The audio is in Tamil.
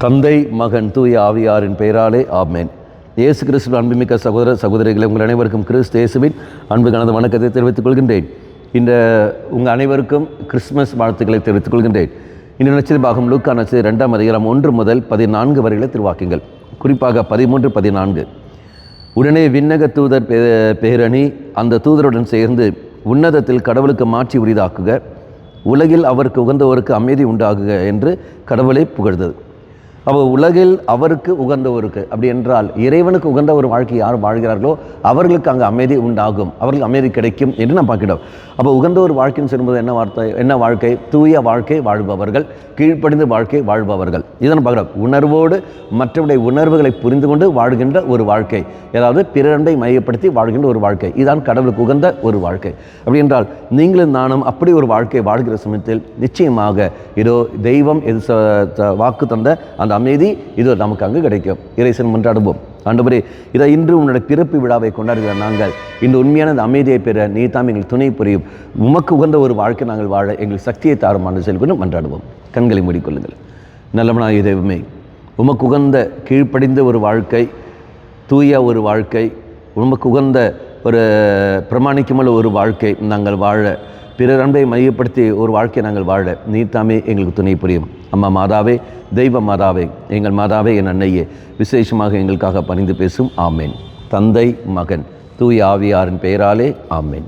தந்தை மகன் தூய ஆவியாரின் பெயராலே ஆமென். இயேசு கிறிஸ்துவின் அன்புமிக்க சகோதர சகோதரிகளை உங்கள் அனைவருக்கும் கிறிஸ்து இயேசுவின் அன்பு கலந்த வணக்கத்தை தெரிவித்துக் கொள்கின்றேன். இந்த உங்கள் அனைவருக்கும் கிறிஸ்துமஸ் வாழ்த்துக்களை தெரிவித்துக் கொள்கின்றேன். இந்த நட்சத்திர பாகம் லூக்கா நட்சத்திர 2ஆம் அதிகாரம் 1 முதல் 14 வரையில திருவாக்கியங்கள், குறிப்பாக 13, 14. உடனே விண்ணக தூதர் பேரணி அந்த தூதருடன் சேர்ந்து உன்னதத்தில் கடவுளுக்கு மாற்றி உரிதாக்குக, உலகில் அவருக்கு உகந்தவருக்கு அமைதி உண்டாகுக என்று கடவுளை புகழ்ந்தது. அப்போ உலகில் அவருக்கு உகந்தவருக்கு அப்படி என்றால் இறைவனுக்கு உகந்த ஒரு வாழ்க்கை யார் வாழ்கிறார்களோ அவர்களுக்கு அங்கே அமைதி உண்டாகும், அவர்களுக்கு அமைதி கிடைக்கும் என்று நாம் பார்க்கிறோம். அப்போ உகந்த ஒரு வாழ்க்கைன்னு சொல்லும்போது என்ன வாழ்க்கை? தூய வாழ்க்கை வாழ்பவர்கள், கீழ்ப்படிந்த வாழ்க்கை வாழ்பவர்கள். இதை நம்ம பார்க்குறோம். உணர்வோடு மற்றவருடைய உணர்வுகளை புரிந்து கொண்டு வாழ்கின்ற ஒரு வாழ்க்கை, ஏதாவது பிறரை மையப்படுத்தி வாழ்கின்ற ஒரு வாழ்க்கை, இதுதான் கடவுளுக்கு உகந்த ஒரு வாழ்க்கை. அப்படி என்றால் நீங்களும் நானும் அப்படி ஒரு வாழ்க்கை வாழ்கிற சமயத்தில் நிச்சயமாக இதோ தெய்வம் எது வாக்கு தந்த அந்த அமைதி இதோ நமக்கு அங்கு கிடைக்கும். இறைசன் மன்றாடுவோம். ஆண்டவரே, இதை இன்று உன்னுடைய பிறப்பு விழாவை கொண்டாடுகிற நாங்கள் இந்த உண்மையான அந்த அமைதியை பெற நீ தாம் எங்களுக்கு துணை புரியும். உமக்கு உகந்த ஒரு வாழ்க்கை நாங்கள் வாழ எங்களுக்கு சக்தியை தாரும் என்று சொல்லி மன்றாடுவோம். கண்களை மூடிக்கொள்ளுங்கள். நல்லவனாகிய தெய்வமே, உமக்கு உகந்த கீழ்ப்படிந்த ஒரு வாழ்க்கை, தூய ஒரு வாழ்க்கை, உமக்கு உகந்த ஒரு பிரமாணிக்கமுள்ள ஒரு வாழ்க்கை நாங்கள் வாழ, பிறர் அன்பை மையப்படுத்தி ஒரு வாழ்க்கையை நாங்கள் வாழ நீத்தாமே எங்களுக்கு துணை புரியும். அம்மா மாதாவே, தெய்வ மாதாவே, எங்கள் மாதாவே, என் அன்னையே, விசேஷமாக எங்களுக்காக பரிந்து பேசும். ஆமேன். தந்தை மகன் தூய ஆவியாரின் பெயராலே ஆமேன்.